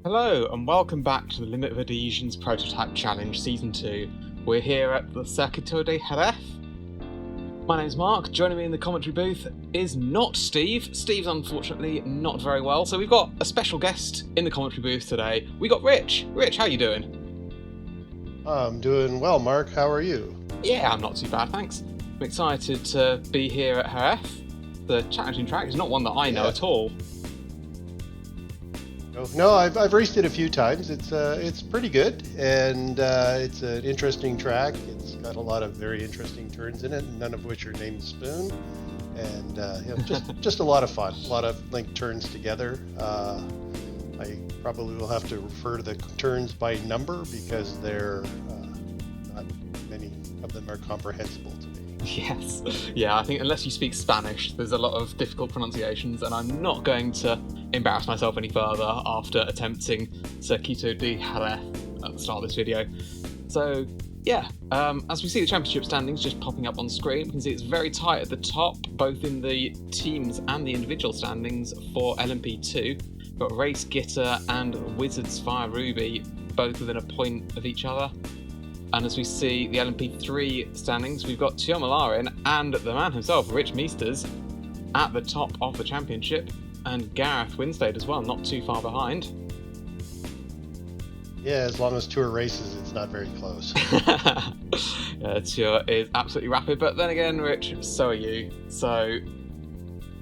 Hello and welcome back to the Limit of Adhesion's Prototype Challenge Season 2. We're here at the Circuito de Jerez. My name's Mark. Joining me in the commentary booth is not Steve. Steve's unfortunately not very well, so we've got a special guest in the commentary booth today. We got Rich. Rich, how you doing? I'm doing well, Mark. How are you? Yeah, I'm not too bad, thanks. I'm excited to be here at Jerez. The challenging track is not one that I know at all. No, I've raced it a few times. It's pretty good, and it's an interesting track. It's got a lot of very interesting turns in it, none of which are named Spoon, and just a lot of fun. A lot of linked turns together. I probably will have to refer to the turns by number because they're not many of them are comprehensible to me. Yes. Yeah, I think unless you speak Spanish, there's a lot of difficult pronunciations, and I'm not going to embarrass myself any further after attempting Circuito de Jerez at the start of this video. So, yeah, as we see the championship standings just popping up on screen, we can see it's very tight at the top, both in the teams and the individual standings for LMP2. We've got Race Gitter and Wizards Fire Ruby, both within a point of each other. And as we see the LMP3 standings, we've got Tio Malarin and the man himself, Rich Meesters, at the top of the championship, and Gareth Winstead as well, not too far behind. Yeah, as long as Tour races, it's not very close. Yeah, Tio is absolutely rapid, but then again, Rich, so are you. So,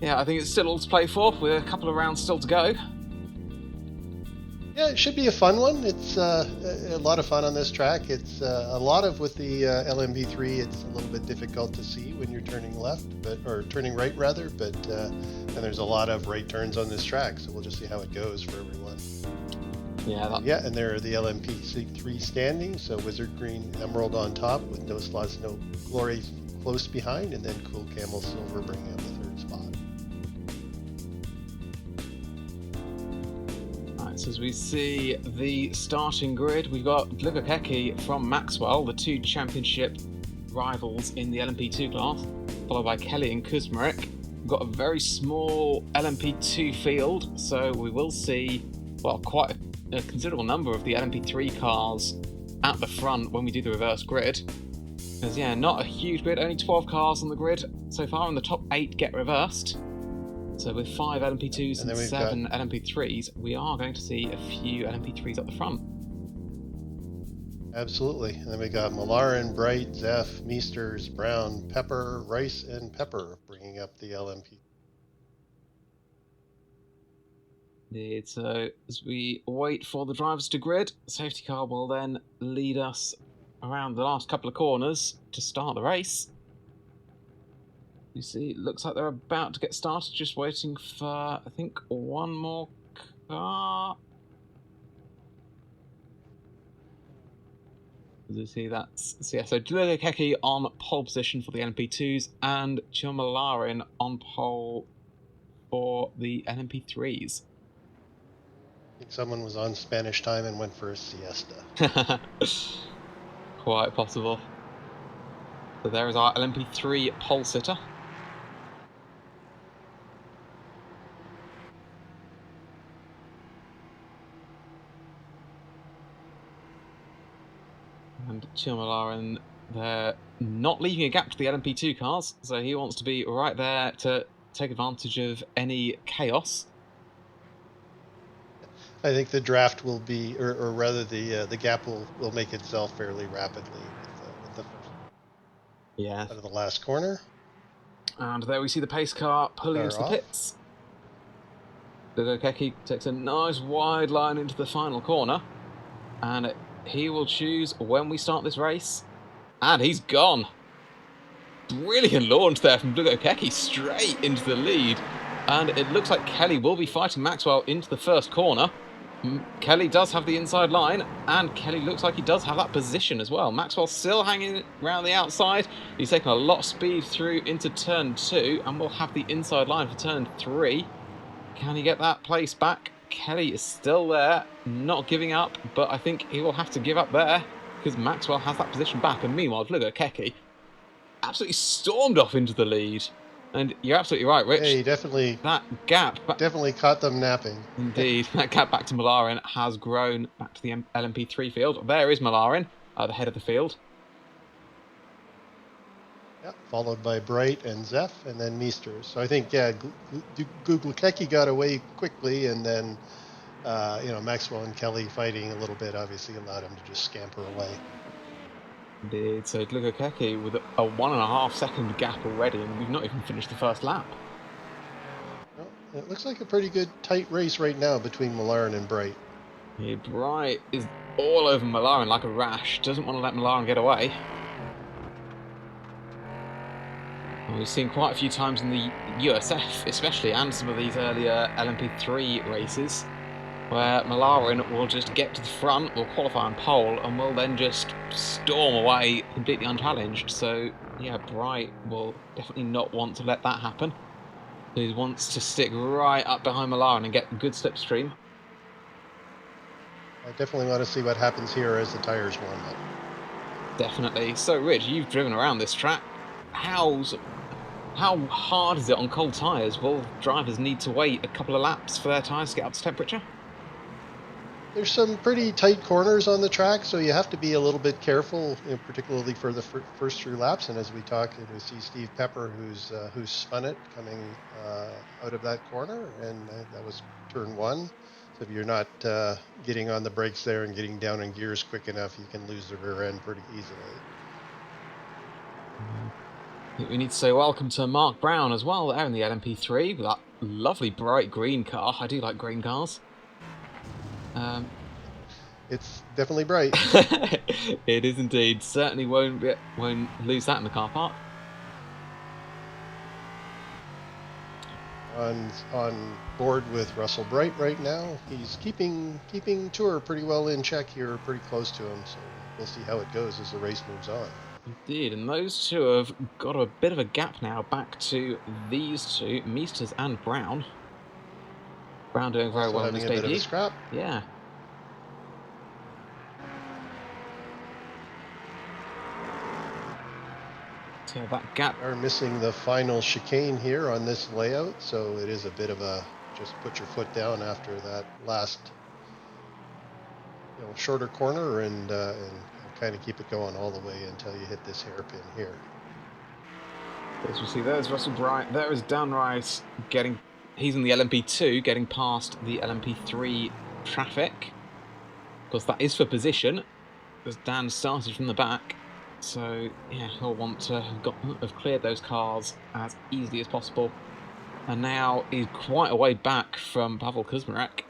yeah, I think it's still all to play for, with a couple of rounds still to go. Yeah, it should be a fun one. It's a lot of fun on this track. It's a lot of with the LMP3. It's a little bit difficult to see when you're turning left, or turning right rather. But and there's a lot of right turns on this track, so we'll just see how it goes for everyone. Yeah. And there are the LMP3 standings. So Wizard Green Emerald on top with No Slots No Glory close behind, and then Cool Camel Silver bringing up the third spot. So as we see the starting grid, we've got Glugokeki from Maxwell, the two championship rivals in the LMP2 class, followed by Kelly and Kuzmarek. We've got a very small LMP2 field, so we will see, well, quite a considerable number of the LMP3 cars at the front when we do the reverse grid. Because, yeah, not a huge grid, only 12 cars on the grid so far, and the top 8 get reversed. So with 5 LMP2s and 7 LMP3s, we are going to see a few LMP3s at the front. Absolutely. And then we got Malarin, Bright, Zeph, Meesters, Brown, Pepper, Rice, and Pepper bringing up the LMP. Indeed. So as we wait for the drivers to grid, the safety car will then lead us around the last couple of corners to start the race. You see, it looks like they're about to get started, just waiting for, I think, one more car. As you see, so Glugokeki on pole position for the LMP2s, and Chumalarin on pole for the LMP3s. I think someone was on Spanish time and went for a siesta. Quite possible. So there is our LMP3 pole sitter. And Chumalarin, they're not leaving a gap to the LMP2 cars, so he wants to be right there to take advantage of any chaos. I think the draft will be, or rather the gap will make itself fairly rapidly with the first out of the last corner. And there we see the pace car pulling into the pits. Glugokeki takes a nice wide line into the final corner, and he will choose when we start this race. And he's gone. Brilliant launch there from Glugokeki, straight into the lead. And it looks like Kelly will be fighting Maxwell into the first corner. Kelly does have the inside line, and Kelly looks like he does have that position as well. Maxwell still hanging around the outside. He's taken a lot of speed through into turn 2, and will have the inside line for turn 3. Can he get that place back? Kelly is still there, not giving up, but I think he will have to give up there, because Maxwell has that position back. And meanwhile, Glugokeki absolutely stormed off into the lead. And you're absolutely right, Yeah, Rich. he definitely That gap, caught them napping. indeed, that gap back to Malarin has grown back to the LMP3 field. There is Malarin at the head of the field. Yeah, followed by Bright and Zeph, and then Meester. So I think, yeah, Guglekecki got away quickly, and then, Maxwell and Kelly fighting a little bit obviously allowed him to just scamper away. Indeed. So Glugokeki with a 1.5 second gap already, and we've not even finished the first lap. Well, it looks like a pretty good tight race right now between Malarin and Bright. Yeah, Bright is all over Malarin like a rash. Doesn't want to let Malarin get away. And we've seen quite a few times in the USF, especially, and some of these earlier LMP3 races, where Malarin will just get to the front, will qualify on pole, and will then just storm away completely unchallenged. So, yeah, Bright will definitely not want to let that happen. He wants to stick right up behind Malarin and get a good slipstream. I definitely want to see what happens here as the tires warm up. Definitely. So, Rich, you've driven around this track. How hard is it on cold tyres? Will drivers need to wait a couple of laps for their tyres to get up to temperature? There's some pretty tight corners on the track, so you have to be a little bit careful, particularly for the first 3 laps. And as we talk, we see Steve Pepper, who's spun it coming out of that corner, and that was turn 1. So if you're not getting on the brakes there and getting down in gears quick enough, you can lose the rear end pretty easily. I think we need to say welcome to Mark Brown as well there in the LMP3 with that lovely bright green car. I do like green cars. It's definitely bright. It is indeed. Certainly won't lose that in the car park. On board with Russell Bright right now. He's keeping Tour pretty well in check here, pretty close to him. So we'll see how it goes as the race moves on. Indeed, and those two have got a bit of a gap now back to these two, Meesters and Brown. Brown doing very well in his debut. Bit of a scrap. Yeah. So that gap. Are missing the final chicane here on this layout, so it is a bit of a just put your foot down after that last shorter corner and kind of keep it going all the way until you hit this hairpin here. As we see, there's Russell Bright. There is Dan Rice getting. He's in the LMP2, getting past the LMP3 traffic. Of course, that is for position, as Dan started from the back. So, yeah, he'll want to have cleared those cars as easily as possible. And now he's quite a way back from Pavel Kuzmarek.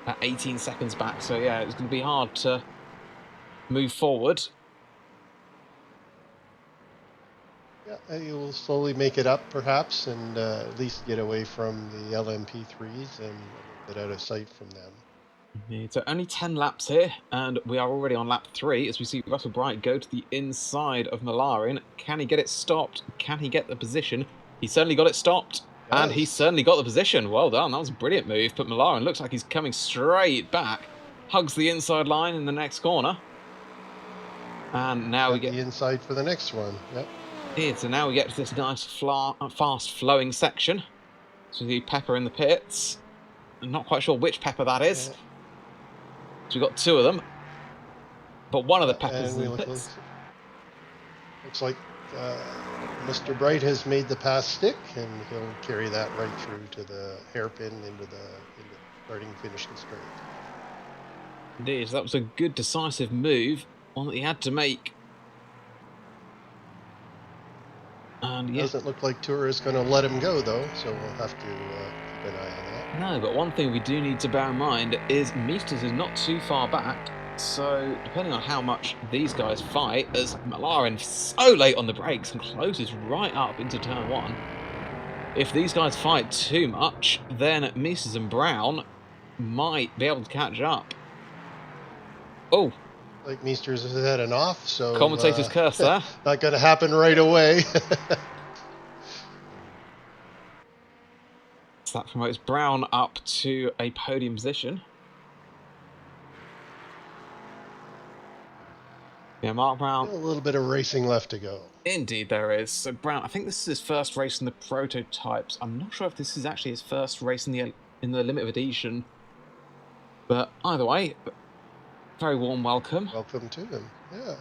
At 18 seconds back. So, yeah, it's going to be hard to move forward. Yeah, you'll slowly make it up, perhaps, and at least get away from the LMP3s and get out of sight from them. So only 10 laps here, and we are already on lap 3 as we see Russell Bright go to the inside of Malarin. Can he get it stopped? Can he get the position? He certainly got it stopped, and he certainly got the position. Well done, that was a brilliant move, but Malarin looks like he's coming straight back. Hugs the inside line in the next corner. And now we get the inside for the next one. Yep. Here, so now we get to this nice fast flowing section. So we see Pepper in the pits. I'm not quite sure which Pepper that is. Yeah. So we've got 2 of them. But one of the Peppers in the pits. Looks like Mr. Bright has made the pass stick, and he'll carry that right through to the hairpin into starting and finish the straight. Indeed, so that was a good decisive move, one that he had to make. And yeah. Doesn't look like Tour is going to let him go, though, so we'll have to keep an eye on that. No, but one thing we do need to bear in mind is Meesters is not too far back, so depending on how much these guys fight, as Malarin so late on the brakes and closes right up into turn 1, if these guys fight too much, then Meesters and Brown might be able to catch up. Oh. Like Meesters has had an off, so commentator's curse there. Not going to happen right away. So that promotes Brown up to a podium position. Yeah, Mark Brown. A little bit of racing left to go. Indeed, there is. So Brown, I think this is his first race in the prototypes. I'm not sure if this is actually his first race in the limited edition. But either way, very warm welcome. Welcome to him. Yeah.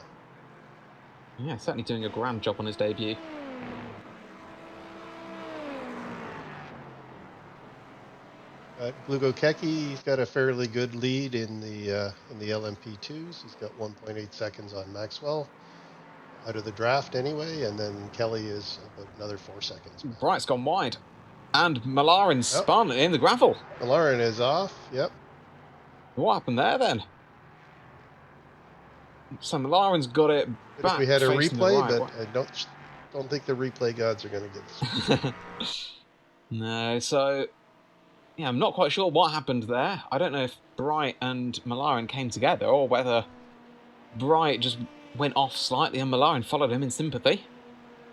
Yeah, certainly doing a grand job on his debut. Glugokeki, he's got a fairly good lead in the LMP2s. He's got 1.8 seconds on Maxwell out of the draft anyway, and then Kelly is about another 4 seconds. Bright's gone wide, and Malarin spun in the gravel. Malarin is off. Yep. What happened there then? So Malarin's got it back. If we had a replay, right. but I don't think the replay gods are going to get this. No, so yeah, I'm not quite sure what happened there. I don't know if Bright and Malarin came together or whether Bright just went off slightly and Malarin followed him in sympathy.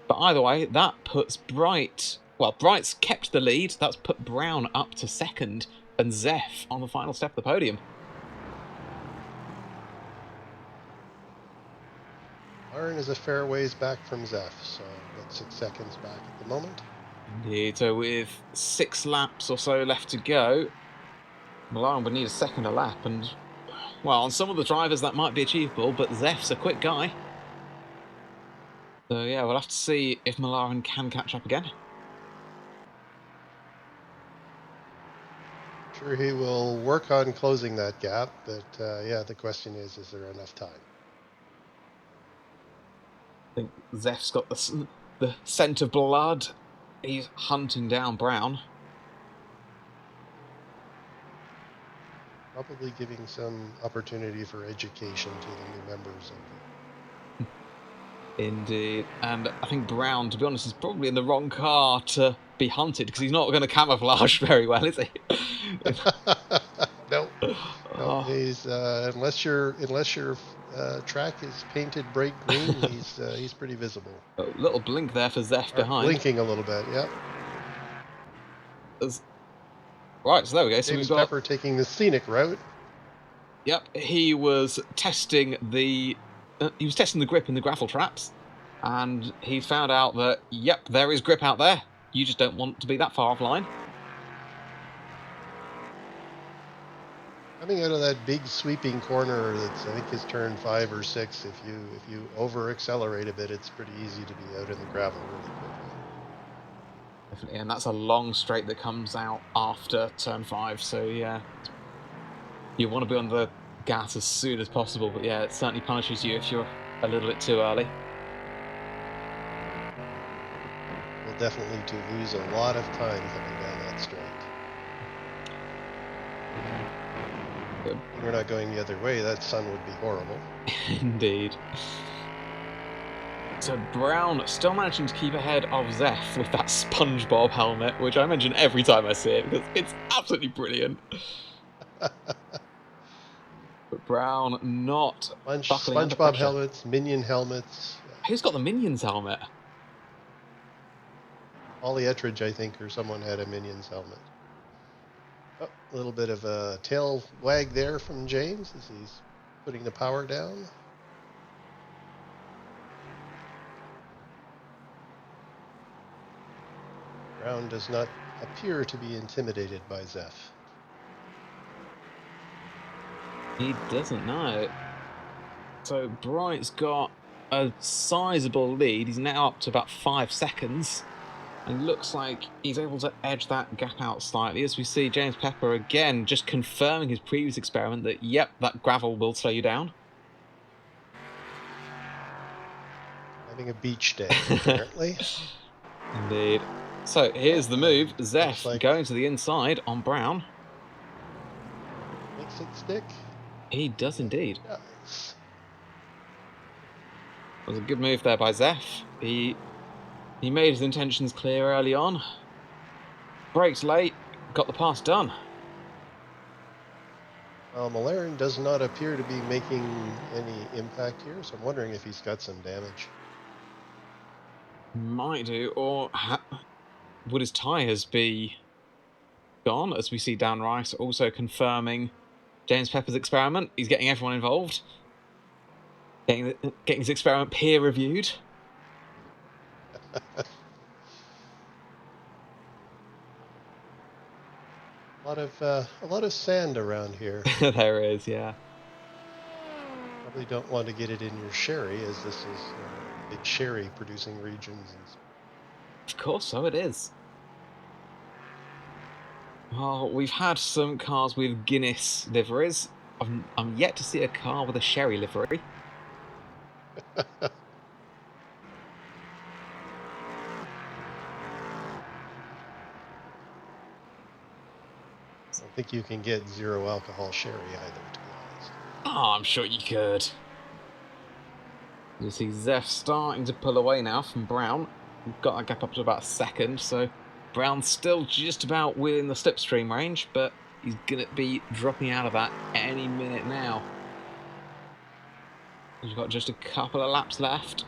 But either way, that puts Bright... Well, Bright's kept the lead. That's put Brown up to second and Zeph on the final step of the podium. Malarin is a fair ways back from Zeph, so about 6 seconds back at the moment. Indeed, so with 6 laps or so left to go, Malarin would need a second a lap, and, well, on some of the drivers that might be achievable, but Zeph's a quick guy. So yeah, we'll have to see if Malarin can catch up again. Sure, he will work on closing that gap, but yeah, the question is there enough time? I think Zeph's got the scent of blood. He's hunting down Brown. Probably giving some opportunity for education to the new members. Indeed. And I think Brown, to be honest, is probably in the wrong car to be hunted, because he's not going to camouflage very well, is he? No. He's unless your track is painted bright green, he's pretty visible. A little blink there for Zeph behind. Blinking a little bit, yeah. Right, so there we go. So James we've got Pepper taking the scenic route. Yep, he was testing the grip in the gravel traps, and he found out that yep, there is grip out there. You just don't want to be that far offline. Coming out of that big sweeping corner, that's I think is turn 5 or 6. If you over accelerate a bit, it's pretty easy to be out in the gravel really quickly. Definitely, and that's a long straight that comes out after turn 5. So yeah, you want to be on the gas as soon as possible. But yeah, it certainly punishes you if you're a little bit too early. Will definitely to lose a lot of time coming down that straight. Good. We're not going the other way. That sun would be horrible. Indeed. So Brown still managing to keep ahead of Zeph with that SpongeBob helmet, which I mention every time I see it because it's absolutely brilliant. But Brown not buckling under SpongeBob pressure. helmets, Minion helmets. Who's got the Minions helmet? Ollie Ettridge, I think, or someone had a Minions helmet. Oh, a little bit of a tail wag there from James as he's putting the power down. Brown does not appear to be intimidated by Zeph. He doesn't know. So Bright's got a sizable lead. He's now up to about 5 seconds. And looks like he's able to edge that gap out slightly as we see James Pepper again just confirming his previous experiment that, yep, that gravel will slow you down. Having a beach day, apparently. Indeed. So here's the move. Zeph going to the inside on Brown. Makes it stick. He does indeed. Yes. It was a good move there by Zeph. He made his intentions clear early on. Brakes late, got the pass done. Well, Malarin does not appear to be making any impact here, so I'm wondering if he's got some damage. Might do, or would his tyres be gone? As we see Dan Rice also confirming James Pepper's experiment. He's getting everyone involved. Getting his experiment peer-reviewed. A lot of sand around here. There is, yeah. Probably don't want to get it in your sherry, as this is big sherry producing regions. Of course, so it is. Well, we've had some cars with Guinness liveries. I'm yet to see a car with a sherry livery. I don't think you can get zero alcohol sherry either, to be honest. Oh, I'm sure you could. You see Zeph starting to pull away now from Brown. We've got that gap up to about a second, so Brown's still just about within the slipstream range, but he's going to be dropping out of that any minute now. We've got just a couple of laps left.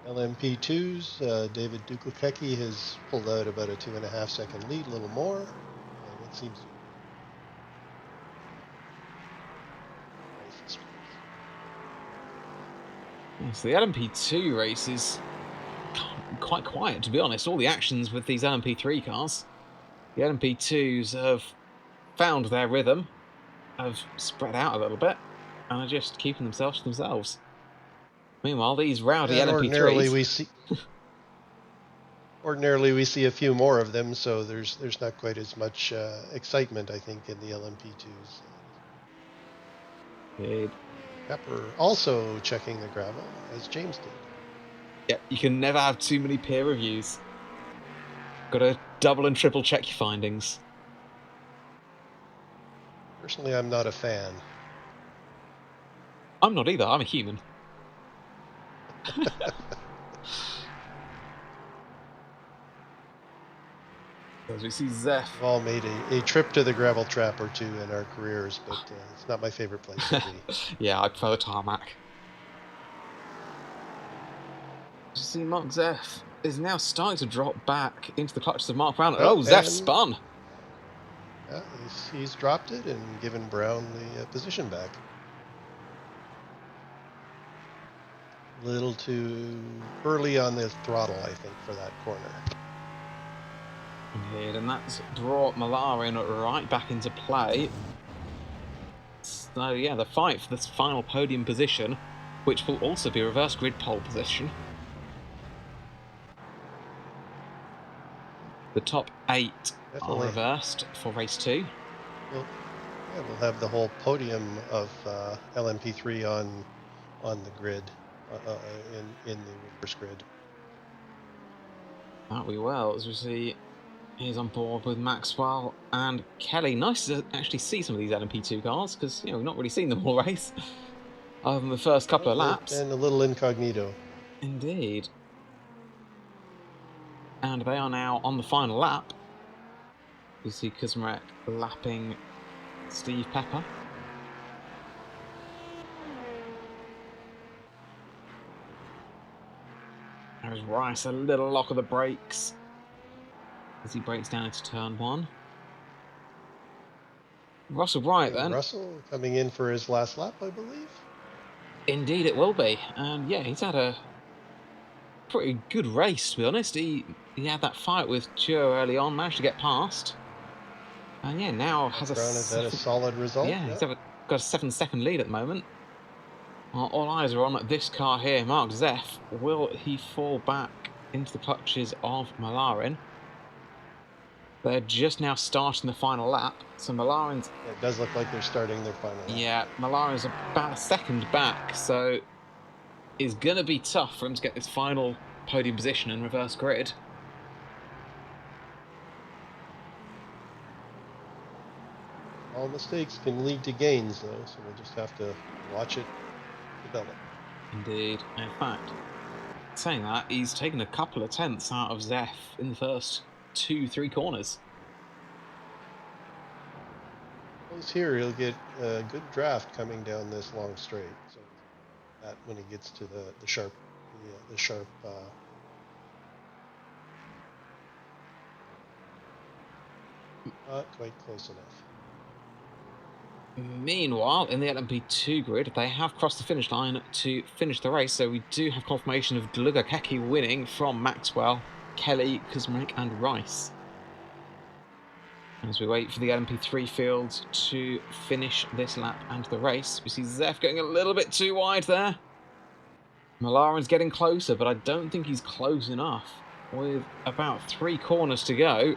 LMP2's David Dukakecki has pulled out about a 2.5 second lead, a little more, and it seems to So the LMP2 race is quite quiet, to be honest. All the actions with these LMP3 cars. The LMP2s have found their rhythm, have spread out a little bit, and are just keeping themselves to themselves. Meanwhile, these rowdy LMP3s... Ordinarily, we see a few more of them, so there's not quite as much excitement, I think, in the LMP2s. Indeed. Pepper also checking the gravel, as James did. Yeah, you can never have too many peer reviews. Got to double and triple check your findings. Personally, I'm not a fan. I'm not either. I'm a human. As we see Zeph. We've all made a trip to the gravel trap or two in our careers, but it's not my favorite place to be. Yeah, I prefer the tarmac. You see Mark Zeph is now starting to drop back into the clutches of Mark Brown. Oh, Zeph spun! Yeah, he's dropped it and given Brown the position back. A little too early on the throttle, I think, for that corner. Indeed, and that's brought Malarin right back into play. So yeah, the fight for this final podium position, which will also be reverse grid pole position. The top 8 are reversed for race 2. Well, yeah, we'll have the whole podium of LMP3 on the grid, in the reverse grid. That we will, as we see he's on board with Maxwell and Kelly. Nice to actually see some of these LMP2 cars, because we've not really seen them all race other than the first couple of laps. And a little incognito. Indeed. And they are now on the final lap. You see Kuzmarek lapping Steve Pepper. There's Rice, a little lock of the brakes as he breaks down into turn 1. Russell Wright then. Russell coming in for his last lap, I believe. Indeed it will be. And yeah, he's had a pretty good race, to be honest. He had that fight with Chur early on, managed to get past. And yeah, now has a solid result. Yeah, he's got a 7-second lead at the moment. All eyes are on this car here, Mark Zeph. Will he fall back into the clutches of Malarin? They're just now starting the final lap, so Malarin's... It does look like they're starting their final lap. Yeah, Malarin's about a second back, so it's going to be tough for him to get this final podium position in reverse grid. All mistakes can lead to gains, though, so we'll just have to watch it develop. Indeed. In fact, saying that, he's taken a couple of tenths out of Zeph in the first 2-3 corners. Here, he'll get a good draft coming down this long straight. So that when he gets to the sharp, not quite close enough. Meanwhile, in the LMP2 grid, they have crossed the finish line to finish the race, so we do have confirmation of Dlugakeki winning from Maxwell, Kelly, Kuzmarek and Rice. As we wait for the LMP3 field to finish this lap and the race, we see Zef going a little bit too wide there. Malaren's getting closer, but I don't think he's close enough. With about 3 corners to go.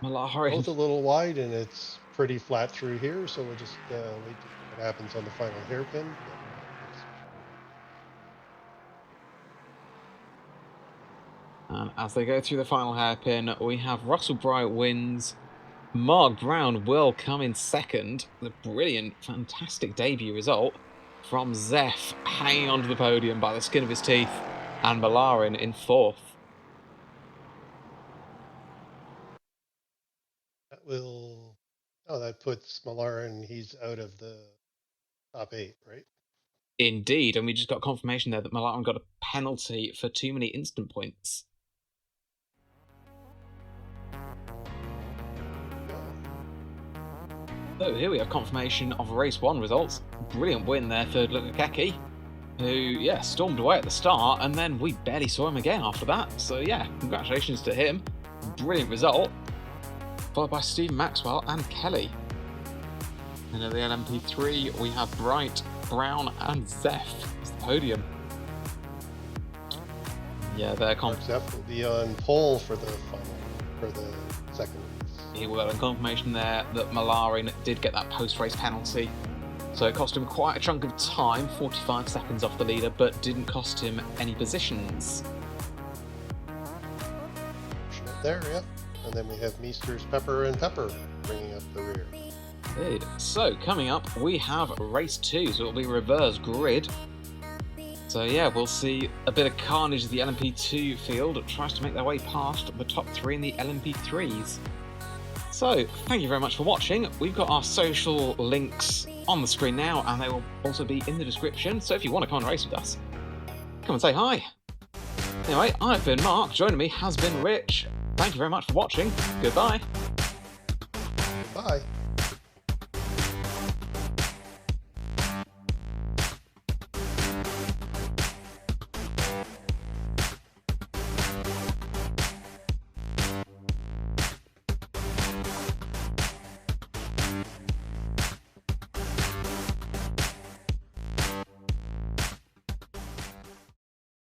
Malaren. Both a little wide, and it's pretty flat through here, so we'll just wait to see what happens on the final hairpin. And as they go through the final hairpin, we have Russell Bright wins. Mark Brown will come in second. The brilliant, fantastic debut result from Zef, hanging onto the podium by the skin of his teeth, and Malaren in 4th. That will... Oh, that puts Malaren, he's out of the top 8, right? Indeed, and we just got confirmation there that Malaren got a penalty for too many instant points. So here we have confirmation of race 1 results. Brilliant win there for Dlugakeki, who, yeah, stormed away at the start, and then we barely saw him again after that. So yeah, congratulations to him. Brilliant result. Followed by Stephen Maxwell and Kelly. And at the LMP3, we have Bright, Brown and Zef as the podium. Yeah, Zef will be on pole for the final, for the second race. He will, and confirmation there that Malaren did get that post-race penalty. So it cost him quite a chunk of time, 45 seconds off the leader, but didn't cost him any positions. There, yeah. And then we have Meesters, Pepper, and Pepper bringing up the rear. Good. So coming up, we have race 2, so it'll be reverse grid. So yeah, we'll see a bit of carnage of the LMP2 field. It tries to make their way past the top 3 in the LMP3s. So, thank you very much for watching. We've got our social links on the screen now, and they will also be in the description. So if you want to come and race with us, come and say hi. Anyway, I've been Mark. Joining me has been Rich. Thank you very much for watching. Goodbye. Bye.